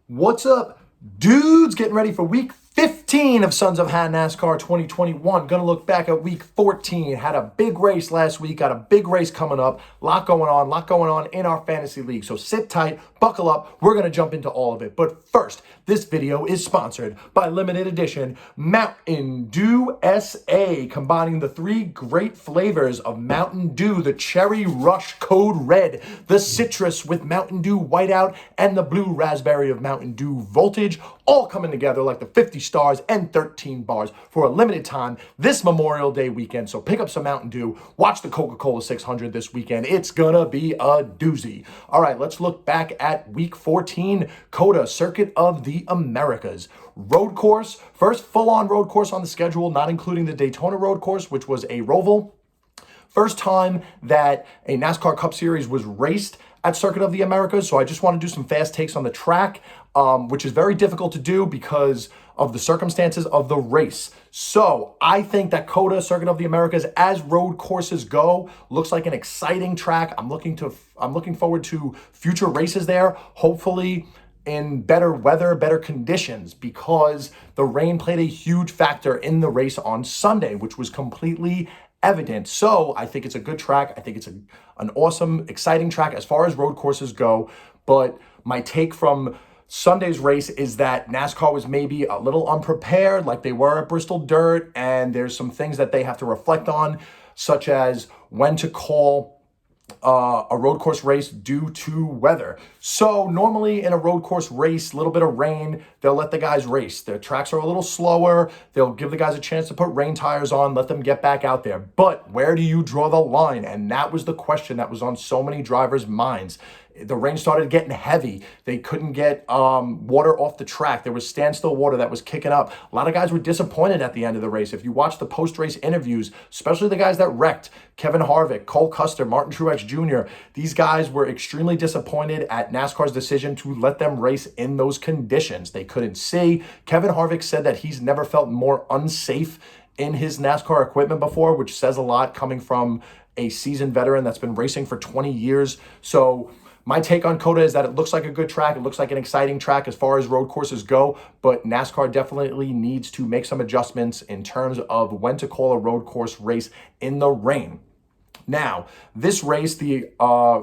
What's up, dudes? Getting ready for week 15 of Sons of Ha NASCAR 2021. Gonna look back at week 14. Had a big race last week, got a big race coming up. Lot going on in our fantasy league. So sit tight, buckle up. We're gonna jump into all of it. But first, this video is sponsored by limited edition Mountain Dew SA, combining the three great flavors of Mountain Dew: the Cherry Rush Code Red, the citrus with Mountain Dew Whiteout, and the blue raspberry of Mountain Dew Voltage, all coming together like the 50 stars and 13 bars for a limited time this Memorial Day weekend. So pick up some Mountain Dew, watch the Coca-Cola 600 this weekend. It's gonna be a doozy. All right, let's look back at week 14, COTA, Circuit of the Americas. Road course, first full-on road course on the schedule, not including the Daytona road course, which was a Roval. First time that a NASCAR Cup Series was raced at Circuit of the Americas, so I just want to do some fast takes on the track, which is very difficult to do because of the circumstances of the race. So I think that COTA, Circuit of the Americas, as road courses go, looks like an exciting track. I'm looking forward to future races there, hopefully in better weather, better conditions, because the rain played a huge factor in the race on Sunday, which was completely evident. So I think it's a good track. I think it's an awesome, exciting track as far as road courses go. But my take from Sunday's race is that NASCAR was maybe a little unprepared, like they were at Bristol Dirt, and there's some things that they have to reflect on, such as when to call a road course race due to weather. So normally in a road course race, a little bit of rain, they'll let the guys race. Their tracks are a little slower. They'll give the guys a chance to put rain tires on, let them get back out there. But where do you draw the line? And that was the question that was on so many drivers' minds. The rain started getting heavy. They couldn't get water off the track. There was standstill water that was kicking up. A lot of guys were disappointed at the end of the race. If you watch the post-race interviews, especially the guys that wrecked, Kevin Harvick, Cole Custer, Martin Truex Jr., these guys were extremely disappointed at NASCAR's decision to let them race in those conditions. They couldn't see. Kevin Harvick said that he's never felt more unsafe in his NASCAR equipment before, which says a lot coming from a seasoned veteran that's been racing for 20 years. So my take on COTA is that it looks like a good track. It looks like an exciting track as far as road courses go, but NASCAR definitely needs to make some adjustments in terms of when to call a road course race in the rain. Now, this race, the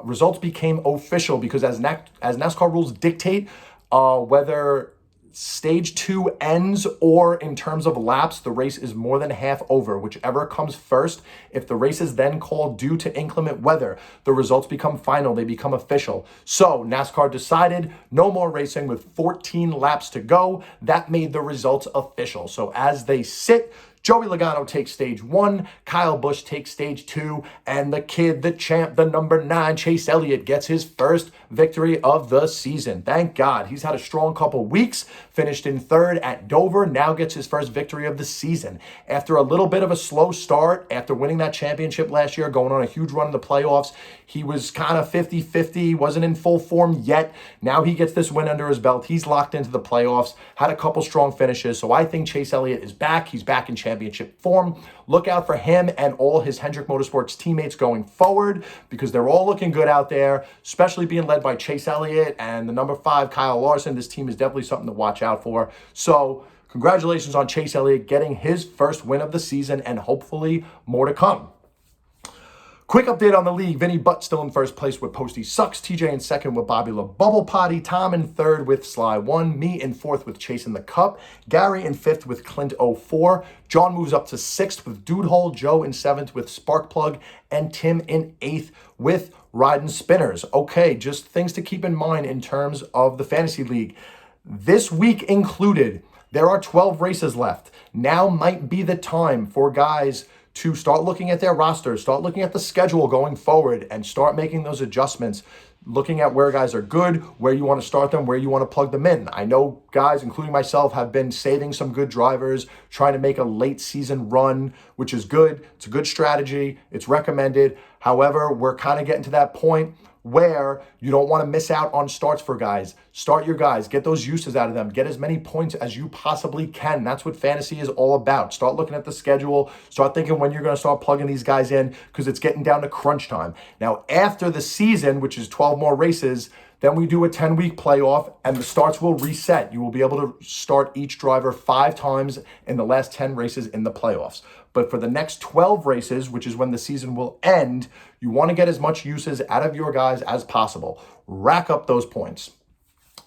results became official because as NASCAR rules dictate, whether Stage 2 ends or in terms of laps, the race is more than half over, whichever comes first. If the race is then called due to inclement weather, the results become final, they become official. So NASCAR decided no more racing with 14 laps to go. That made the results official. So as they sit, Joey Logano takes stage 1, Kyle Busch takes stage 2, and the kid, the champ, the number 9, Chase Elliott, gets his first victory of the season. Thank God. He's had a strong couple weeks, finished in third at Dover, now gets his first victory of the season. After a little bit of a slow start, after winning that championship last year, going on a huge run in the playoffs, he was kind of 50-50, wasn't in full form yet. Now he gets this win under his belt. He's locked into the playoffs, had a couple strong finishes, so I think Chase Elliott is back. He's back in championship form. Look out for him and all his Hendrick Motorsports teammates going forward because they're all looking good out there, especially being led by Chase Elliott and the number 5, Kyle Larson. This team is definitely something to watch out for. So congratulations on Chase Elliott getting his first win of the season and hopefully more to come. Quick update on the league. Vinny Butt still in first place with Posty Sucks. TJ in second with Bobby LaBubble Potty. Tom in third with Sly 1. Me in fourth with Chasing the Cup. Gary in fifth with Clint 04. John moves up to sixth with Dude Hole. Joe in seventh with Sparkplug. And Tim in eighth with Riding Spinners. Okay, just things to keep in mind in terms of the fantasy league. This week included, there are 12 races left. Now might be the time for guys to start looking at their rosters, start looking at the schedule going forward, and start making those adjustments, looking at where guys are good, where you want to start them, where you want to plug them in. I know guys, including myself, have been saving some good drivers, trying to make a late season run, which is good. It's a good strategy. It's recommended. However, we're kind of getting to that point where you don't want to miss out on starts for guys. Start your guys, get those uses out of them, get as many points as you possibly can. That's what fantasy is all about. Start looking at the schedule, start thinking when you're going to start plugging these guys in because it's getting down to crunch time. Now, after the season, which is 12 more races, Then we do a 10-week playoff, and the starts will reset. You will be able to start each driver 5 times in the last 10 races in the playoffs. But for the next 12 races, which is when the season will end, you want to get as much uses out of your guys as possible. Rack up those points.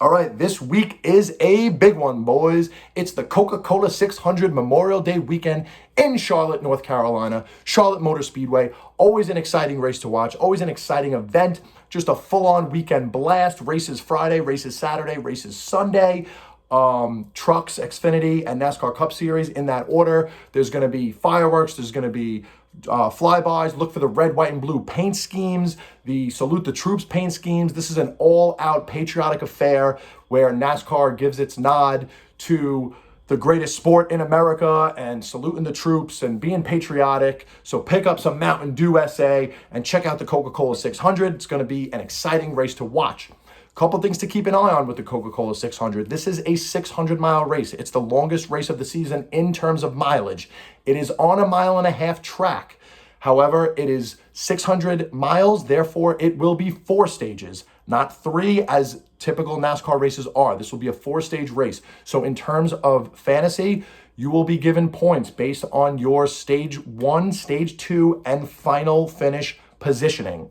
All right, this week is a big one, boys. It's the Coca-Cola 600 Memorial Day weekend in Charlotte, North Carolina. Charlotte Motor Speedway, always an exciting race to watch, always an exciting event. Just a full-on weekend blast. Races Friday, races Saturday, races Sunday. Trucks, Xfinity, and NASCAR Cup Series in that order. There's going to be fireworks. There's going to be flybys. Look for the red, white, and blue paint schemes, the Salute the Troops paint schemes. This is an all-out patriotic affair where NASCAR gives its nod to the greatest sport in America and saluting the troops and being patriotic. So pick up some Mountain Dew SA and check out the Coca-Cola 600. It's going to be an exciting race to watch. Couple things to keep an eye on with the Coca-Cola 600. This is a 600-mile race. It's the longest race of the season in terms of mileage. It is on a 1.5 mile track. However, it is 600 miles, therefore it will be 4 stages, not 3 as typical NASCAR races are. This will be a 4-stage race. So in terms of fantasy, you will be given points based on your stage 1, stage 2, and final finish positioning.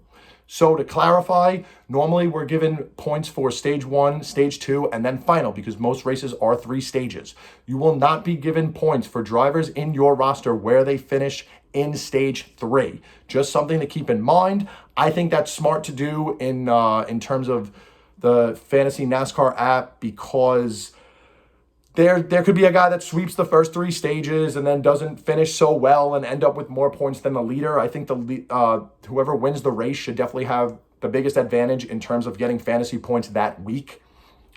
So to clarify, normally we're given points for stage 1, stage 2, and then final because most races are 3 stages. You will not be given points for drivers in your roster where they finish in stage 3. Just something to keep in mind. I think that's smart to do in terms of the Fantasy NASCAR app because there could be a guy that sweeps the first 3 stages and then doesn't finish so well and end up with more points than the leader. I think whoever wins the race should definitely have the biggest advantage in terms of getting fantasy points that week.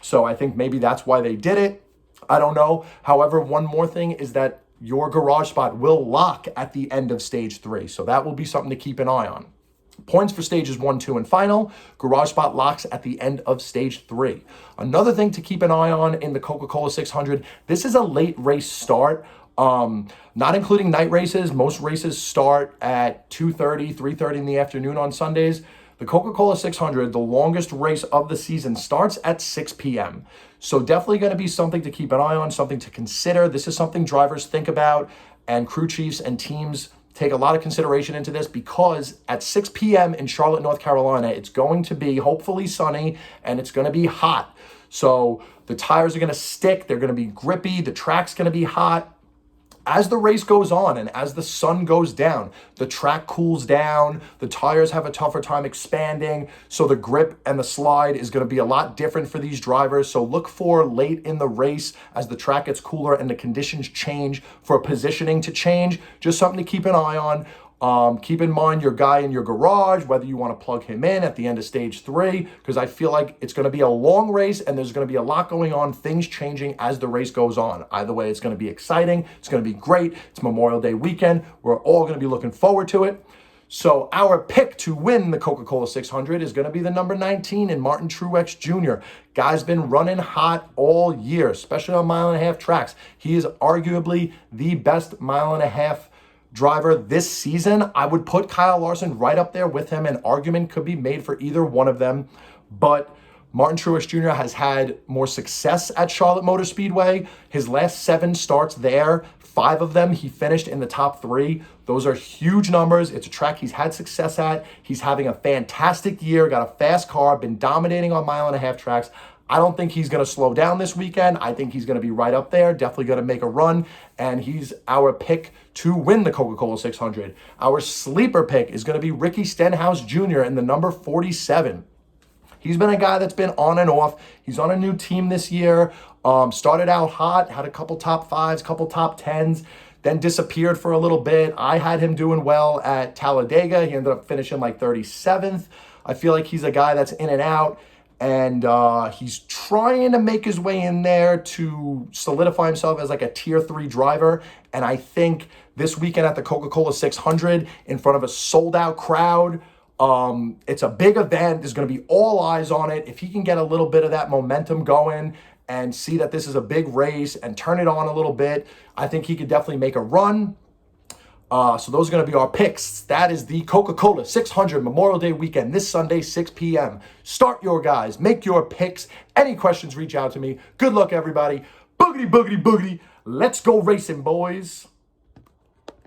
So I think maybe that's why they did it. I don't know. However, one more thing is that your garage spot will lock at the end of stage 3. So that will be something to keep an eye on. Points for stages 1, 2, and final. Garage spot locks at the end of stage 3. Another thing to keep an eye on in the Coca-Cola 600, this is a late race start. Not including night races. Most races start at 2:30, 3:30 in the afternoon on Sundays. The Coca-Cola 600, the longest race of the season, starts at 6 p.m. So definitely going to be something to keep an eye on, something to consider. This is something drivers think about and crew chiefs and teams take a lot of consideration into this because at 6 p.m. in Charlotte, North Carolina, it's going to be hopefully sunny and it's going to be hot. So the tires are going to stick. They're going to be grippy. The track's going to be hot. As the race goes on and as the sun goes down, the track cools down, the tires have a tougher time expanding, so the grip and the slide is going to be a lot different for these drivers. So look for late in the race as the track gets cooler and the conditions change for positioning to change. Just something to keep an eye on. Keep in mind your guy in your garage, whether you want to plug him in at the end of stage 3, because I feel like it's going to be a long race and there's going to be a lot going on, things changing as the race goes on. Either way, it's going to be exciting. It's going to be great. It's Memorial Day weekend. We're all going to be looking forward to it. So our pick to win the Coca-Cola 600 is going to be the number 19 in Martin Truex Jr. Guy's been running hot all year, especially on 1.5 mile tracks. He is arguably the best 1.5 mile driver this season. I would put Kyle Larson right up there with him. An argument could be made for either one of them, but Martin Truex Jr. has had more success at Charlotte Motor Speedway. His last 7 starts there, 5 of them he finished in the top 3. Those are huge numbers. It's a track he's had success at. He's having a fantastic year, got a fast car, been dominating on 1.5 mile tracks. I don't think he's going to slow down this weekend. I think he's going to be right up there, definitely going to make a run, and he's our pick to win the Coca-Cola 600. Our sleeper pick is going to be Ricky Stenhouse Jr. in the number 47. He's been a guy that's been on and off. He's on a new team this year. Started out hot, had a couple top 5s, couple top 10s, then disappeared for a little bit. I had him doing well at Talladega. He ended up finishing like 37th. I feel like he's a guy that's in and out. And he's trying to make his way in there to solidify himself as like a tier 3 driver. And I think this weekend at the Coca-Cola 600 in front of a sold out crowd, it's a big event. There's going to be all eyes on it. If he can get a little bit of that momentum going and see that this is a big race and turn it on a little bit, I think he could definitely make a run. So those are going to be our picks. That is the Coca-Cola 600 Memorial Day weekend this Sunday, 6 p.m. Start your guys. Make your picks. Any questions, reach out to me. Good luck, everybody. Boogity, boogity, boogity. Let's go racing, boys.